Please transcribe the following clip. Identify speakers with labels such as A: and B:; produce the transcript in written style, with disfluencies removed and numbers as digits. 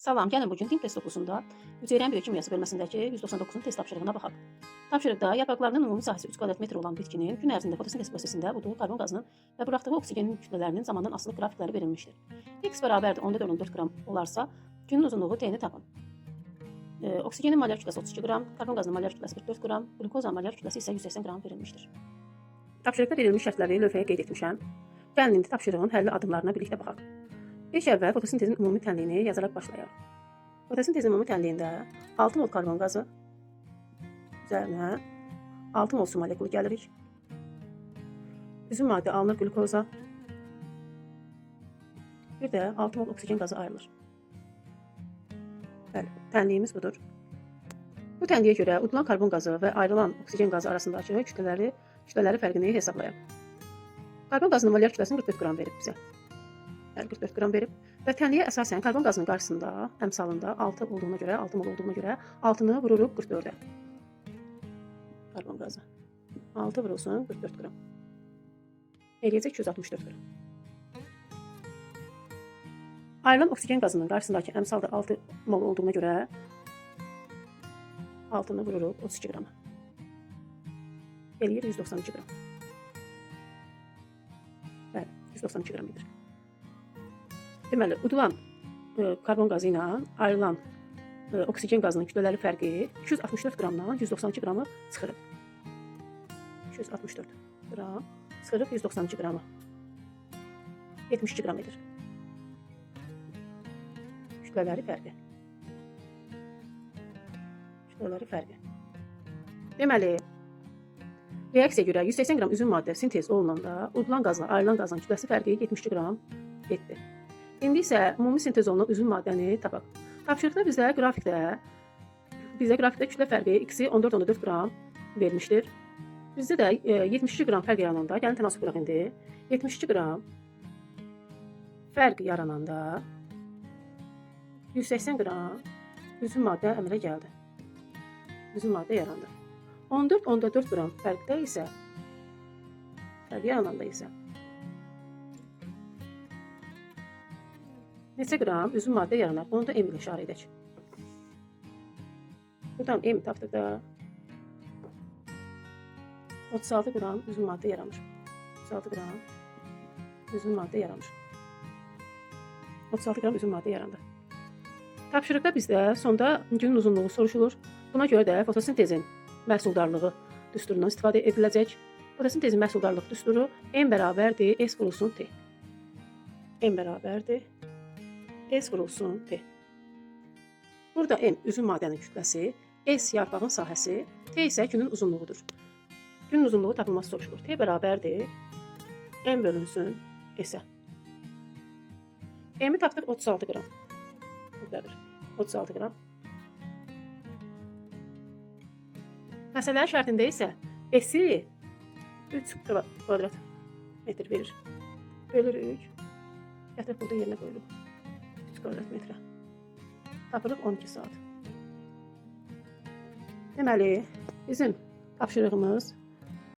A: Salam, gəlin bugün din test topluluğunda hüceyrənin biyokimyası bölməsindəki 199-un test tapşırığına baxaq. Tapşırıqda yarpaqlarının ümumi sahəsi 3 kvadrat metr olan bitkinin gün ərzində fotosintez prosesində uduğu karbon qazının və buraxdığı oksigenin kütlələrinin zamandan asılı qrafikləri verilmişdir. X bərabərdir 14,4 qram olarsa, günün uzunluğu T-ni tapın. Oksigenin molyar kütləsi 32 qram, karbon qazının molyar kütləsi 44 qram, glukozanın molyar kütləsi isə 180 qram verilmişdir. Tapşırıqda verilmiş şərtləri lövhəyə qeyd etmişəm. Gəlin indi tapşırığın həlli adımlarına birlikdə baxaq. İlk əvvəl fotosintezin ümumi tənliyini yazaraq başlayaq. Fotosintezin ümumi tənliyində 6 mol karbon qazı üzərinə 6 mol su molekulu gəlirik. Üzüm maddə alınır glukoza. Bir də 6 mol oksigen qazı ayrılır. Bəli, tənliyimiz budur. Bu tənliyə görə udulan karbon qazı və ayrılan oksigen qazı arasındakı kütlələri fərqini hesablayaq. Karbon qazının molyar kütləsini 44 qram verib bizə. 44 qram verib və tənliyə əsasən karbon qazının qarşısında, əmsalında 6 olduğuna görə, 6 mol olduğuna görə 6-nı vururuq 44-ə. Karbon qazı 6 vurulsun 44 qram. Eləyəcək 264 qram. Ayrılan oksigen qazının qarşısındakı əmsalda 6 mol olduğuna görə 6-nı vururuq 32 qrama. Eləyir 192 qram. Bəli, 192 qram edir. Deməli, udulan karbon qazı ilə ayrılan oksigen qazının kütlələri fərqi 264 qramdan 192 qramı çıxırıq. 264 qram çıxırıq 192 qramı. 72 qram edir. Kütlələri fərqi. Deməli, reaksiya görə 180 qram üzüm maddə sintez olunanda udulan qazla ayrılan qazın kütləsi fərqi 72 qram etdi. İndi isə ümumi sintez olunan üzüm maddəni tapaq. Tapşırıqda bizə qrafikdə kütlə fərqi x-i 14,4 qram vermişdir. Bizdə də 72 qram fərq yarananda, gəlin tənasüb qıraq indi. 72 qram fərq yarananda 180 qram üzüm maddə əmələ gəldi. Üzüm maddə yarandı. 14,4 qram fərq yarananda isə neçə qram üzüm maddə yaranar? Onu da M ilə işarə edək. Buradan M tapdıqda 36 qram üzüm maddə yaranır. 36 qram üzüm maddə yarandı. Tapşırıqda bizdə sonda günün uzunluğu soruşulur. Buna görə də fotosintezin məhsuldarlığı düsturundan istifadə ediləcək. Fotosintezin məhsuldarlıq düsturu M bərabərdir S vurulsun T. M bərabərdir S vurulsun T. Burada M üzüm maddənin kütləsi, S yarpağın sahəsi, T isə günün uzunluğudur. Günün uzunluğu tapılması soruşulur. T bərabərdir M bölünsün S-ə. M-i tapdıq 36 qram. Buradadır. 36 qram. Məsələnin şərtində isə S-i 3 kvadrat metr verir. Bölürük. Gətirib burada yerinə qoyuluq. 3 kvadrat metrə. Tapırıq 12 saat. Deməli, bizim tapşırığımız